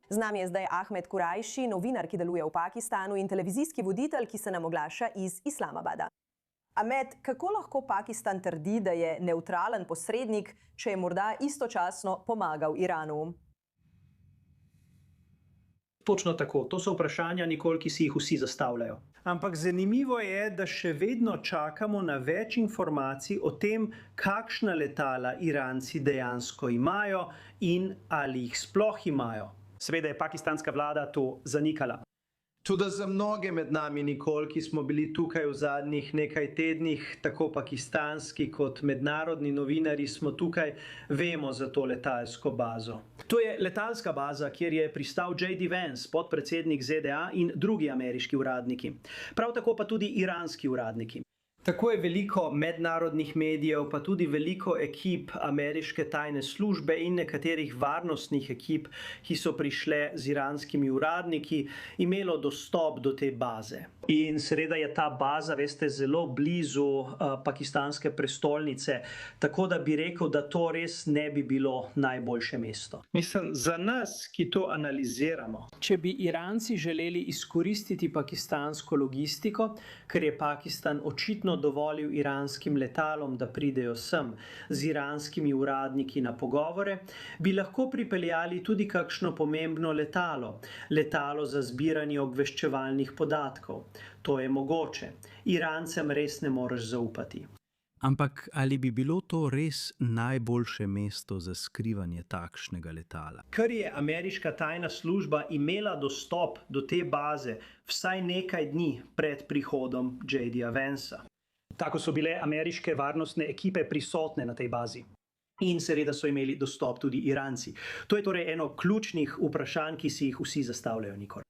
Z nami je zdaj Ahmed Kurajši, novinar, ki deluje v Pakistanu in televizijski voditelj, ki se nam oglaša iz Islamabada. Ahmed, kako lahko Pakistan trdi, da je nevtralen posrednik, če je morda istočasno pomagal Iranu? Točno tako. To so vprašanja, Nikol, ki si jih vsi zastavljajo. Ampak zanimivo je, da še vedno čakamo na več informacij o tem, kakšna letala Iranci dejansko imajo in ali jih sploh imajo. Seveda je pakistanska vlada to zanikala. Tudi za mnoge med nami, Nikol, ki smo bili tukaj v zadnjih nekaj tednih, tako pakistanski kot mednarodni novinari smo tukaj, vemo za to letalsko bazo. To je letalska baza, kjer je pristal J.D. Vance, podpredsednik ZDA in drugi ameriški uradniki. Prav tako pa tudi iranski uradniki. Tako je veliko mednarodnih medijev, pa tudi veliko ekip ameriške tajne službe in nekaterih varnostnih ekip, ki so prišle z iranskimi uradniki, imelo dostop do te baze. In seveda je ta baza, veste, zelo blizu pakistanske prestolnice, tako da bi rekel, da to res ne bi bilo najboljše mesto. Mislim, za nas, ki to analiziramo. Če bi Iranci želeli izkoristiti pakistansko logistiko, ker je Pakistan očitno dovolil iranskim letalom, da pridejo sem z iranskimi uradniki na pogovore, bi lahko pripeljali tudi kakšno pomembno letalo, letalo za zbiranje obveščevalnih podatkov. To je mogoče. Irancem res ne moreš zaupati. Ampak ali bi bilo to res najboljše mesto za skrivanje takšnega letala? Ker je ameriška tajna služba imela dostop do te baze vsaj nekaj dni pred prihodom J.D. Vancea. Tako so bile ameriške varnostne ekipe prisotne na tej bazi. In seveda so imeli dostop tudi Iranci. To je torej eno ključnih vprašanj, ki si jih vsi zastavljajo, Nikol.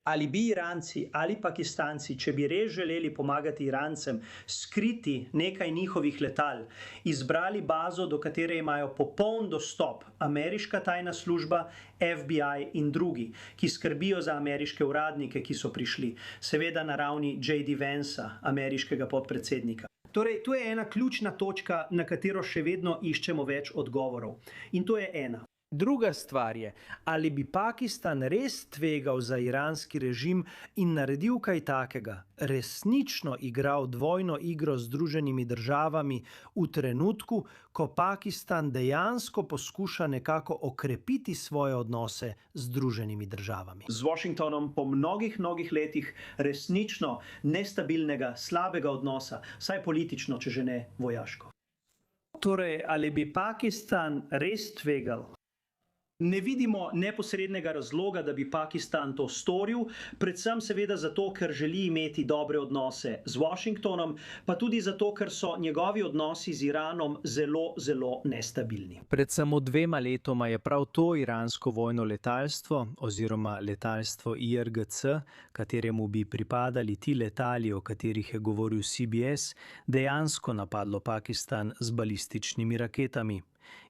Ali bi Iranci ali Pakistanci, če bi res želeli pomagati Irancem, skriti nekaj njihovih letal, izbrali bazo, do katere imajo popoln dostop ameriška tajna služba, FBI in drugi, ki skrbijo za ameriške uradnike, ki so prišli, seveda na ravni J.D. Vancea, ameriškega podpredsednika. Torej, to je ena ključna točka, na katero še vedno iščemo več odgovorov. In to je ena. Druga stvar je, ali bi Pakistan res tvegal za iranski režim in naredil kaj takega, resnično igral dvojno igro z Združenimi državami v trenutku, ko Pakistan dejansko poskuša nekako okrepiti svoje odnose z Združenimi državami. Z Washingtonom po mnogih letih resnično nestabilnega, slabega odnosa, saj politično, če že ne vojaško. Torej, ali bi Pakistan res tvegal? Ne vidimo neposrednega razloga, da bi Pakistan to storil, predvsem seveda zato, ker želi imeti dobre odnose z Washingtonom, pa tudi zato, ker so njegovi odnosi z Iranom zelo nestabilni. Pred samo 2 letoma je prav to iransko vojno letalstvo oziroma letalstvo IRGC, kateremu bi pripadali ti letali, o katerih je govoril CBS, dejansko napadlo Pakistan z balističnimi raketami.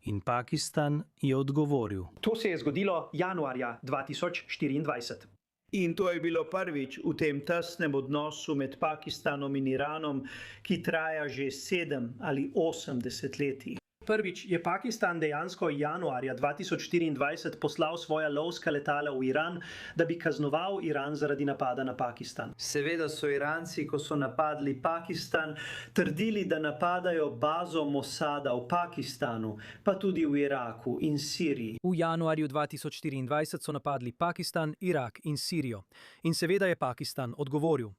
In Pakistan je odgovoril. To se je zgodilo januarja 2024. In to je bilo prvič v tem tesnem odnosu med Pakistanom in Iranom, ki traja že 7 ali 8 desetletij. Prvič je Pakistan dejansko januarja 2024 poslal svoja lovska letala v Iran, da bi kaznoval Iran zaradi napada na Pakistan. Seveda so Iranci, ko so napadli Pakistan, trdili, da napadajo bazo Mossada v Pakistanu, pa tudi v Iraku in Siriji. V januarju 2024 so napadli Pakistan, Irak in Sirijo. In seveda je Pakistan odgovoril.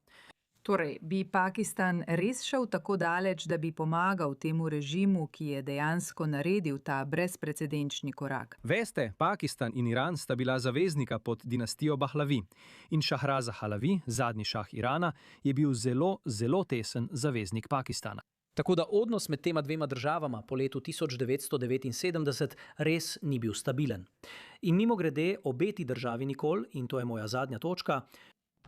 Torej, bi Pakistan res šel tako daleč, da bi pomagal temu režimu, ki je dejansko naredil ta brezprecedenčni korak? Veste, Pakistan in Iran sta bila zaveznika pod dinastijo Pahlavi. In Šahraza Pahlavi, zadnji šah Irana, je bil zelo tesen zaveznik Pakistana. Tako da odnos med tema dvema državama po letu 1979 res ni bil stabilen. In mimogrede, obe ti državi, Nikol, in to je moja zadnja točka,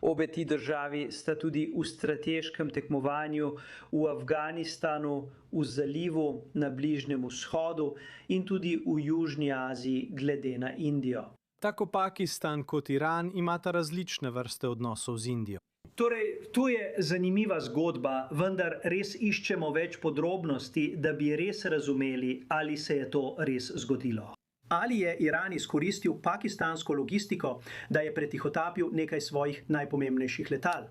obe ti državi sta tudi v strateškem tekmovanju v Afganistanu, v zalivu, na Bližnjem vzhodu in tudi v Južni Aziji glede na Indijo. Tako Pakistan kot Iran imata različne vrste odnosov z Indijo. Torej, to je zanimiva zgodba, vendar res iščemo več podrobnosti, da bi res razumeli, ali se je to res zgodilo. Ali je Iran izkoristil pakistansko logistiko, da je pretihotapil nekaj svojih najpomembnejših letal?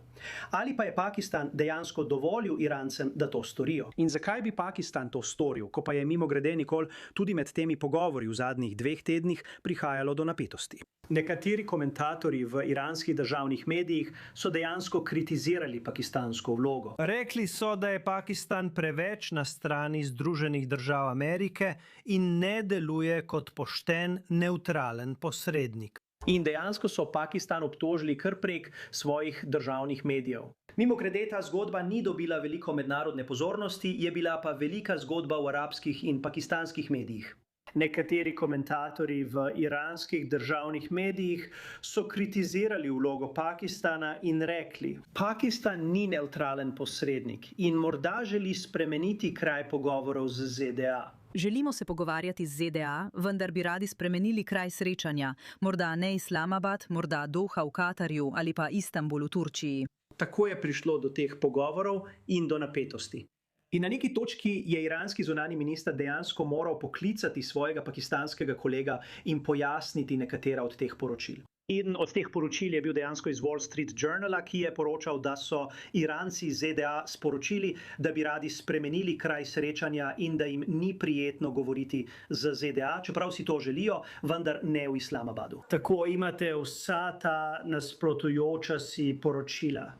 Ali pa je Pakistan dejansko dovolil Irancem, da to storijo? In zakaj bi Pakistan to storil, ko pa je mimogrede nikoli tudi med temi pogovori v zadnjih 2 tednih prihajalo do napetosti? Nekateri komentatorji v iranskih državnih medijih so dejansko kritizirali pakistansko vlogo. Rekli so, da je Pakistan preveč na strani Združenih držav Amerike in ne deluje kot pošten, nevtralen posrednik. In dejansko so Pakistan obtožili kar prek svojih državnih medijev. Mimogrede, ta zgodba ni dobila veliko mednarodne pozornosti, je bila pa velika zgodba v arabskih in pakistanskih medijih. Nekateri komentatorji v iranskih državnih medijih so kritizirali vlogo Pakistana in rekli: Pakistan ni nevtralen posrednik in morda želi spremeniti kraj pogovorov z ZDA. Želimo se pogovarjati z ZDA, vendar bi radi spremenili kraj srečanja. Morda ne Islamabad, morda Doha v Katarju ali pa Istanbul v Turčiji. Tako je prišlo do teh pogovorov in do napetosti. In na neki točki je iranski zunanji minister dejansko moral poklicati svojega pakistanskega kolega in pojasniti nekatera od teh poročil. Eden od teh poročil je bil dejansko iz Wall Street Journala, ki je poročal, da so Iranci iz ZDA sporočili, da bi radi spremenili kraj srečanja in da jim ni prijetno govoriti z ZDA, čeprav si to želijo, vendar ne v Islamabadu. Tako imate vsa ta nasprotujoča si poročila.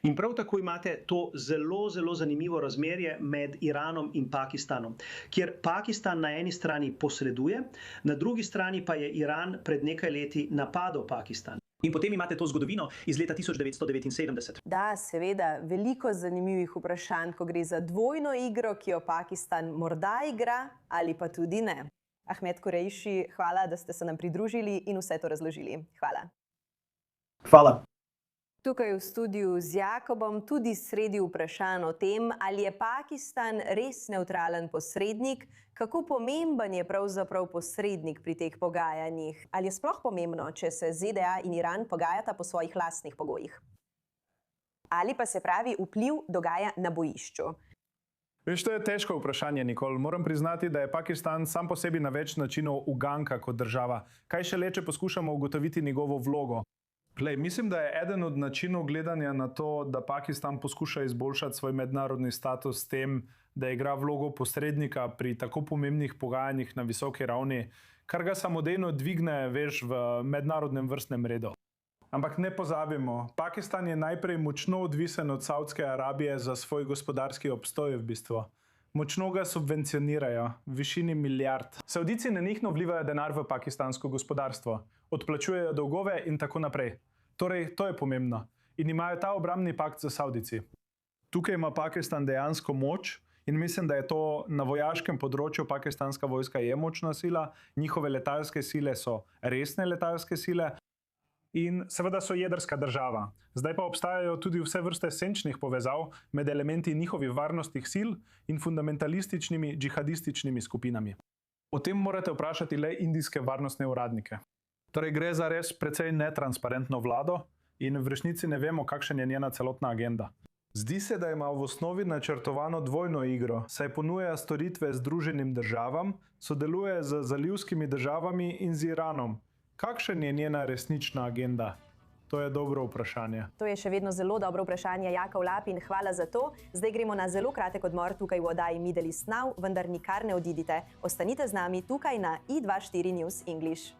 In prav tako imate to zelo, zelo zanimivo razmerje med Iranom in Pakistanom, kjer Pakistan na eni strani posreduje, na drugi strani pa je Iran pred nekaj leti napadel Pakistan. In potem imate to zgodovino iz leta 1979. Da, seveda, veliko zanimivih vprašanj, ko gre za dvojno igro, ki jo Pakistan morda igra ali pa tudi ne. Ahmed Kurejši, hvala, da ste se nam pridružili in vse to razložili. Hvala. Hvala. Tukaj v studiu z Jakobom tudi sredi vprašanj o tem, ali je Pakistan res nevtralen posrednik, kako pomemben je pravzaprav posrednik pri teh pogajanjih, ali je sploh pomembno, če se ZDA in Iran pogajata po svojih lastnih pogojih. Ali pa se pravi vpliv dogaja na bojišču. Veš, to je težko vprašanje, Nikol. Moram priznati, da je Pakistan sam po sebi na več načinov uganka kot država. Kaj šele, če poskušamo ugotoviti njegovo vlogo? Mislim, da je eden od načinov gledanja na to, da Pakistan poskuša izboljšati svoj mednarodni status s tem, da igra vlogo posrednika pri tako pomembnih pogajanjih na visoki ravni, kar ga samodejno dvigne, veš, v mednarodnem vrstnem redu. Ampak ne pozabimo, Pakistan je najprej močno odvisen od Saudske Arabije za svoj gospodarski obstoj v bistvu. Močno ga subvencionirajo, v višini milijard. Saudijci nenehno vlivajo denar v pakistansko gospodarstvo, odplačujejo dolgove in tako naprej. Torej, to je pomembno. In imajo ta obrambni pakt z Saudijci. Tukaj ima Pakistan dejansko moč in mislim, da je to na vojaškem področju pakistanska vojska je močna sila, njihove letalske sile so resne letalske sile in seveda so jedrska država. Zdaj pa obstajajo tudi vse vrste senčnih povezav med elementi njihovih varnostnih sil in fundamentalističnimi džihadističnimi skupinami. O tem morate vprašati le indijske varnostne uradnike. Torej gre za res precej netransparentno vlado in v resnici ne vemo, kakšen je njena celotna agenda. Zdi se, da ima v osnovi načrtovano dvojno igro, saj ponuja storitve Združenim državam, sodeluje z zalivskimi državami in z Iranom. Kakšen je njena resnična agenda? To je dobro vprašanje. To je še vedno zelo dobro vprašanje, Jakov Lapin, hvala za to. Zdaj gremo na zelo kratek odmor tukaj v oddaji Middle East Now, vendar nikar ne odidite. Ostanite z nami tukaj na i24 News English.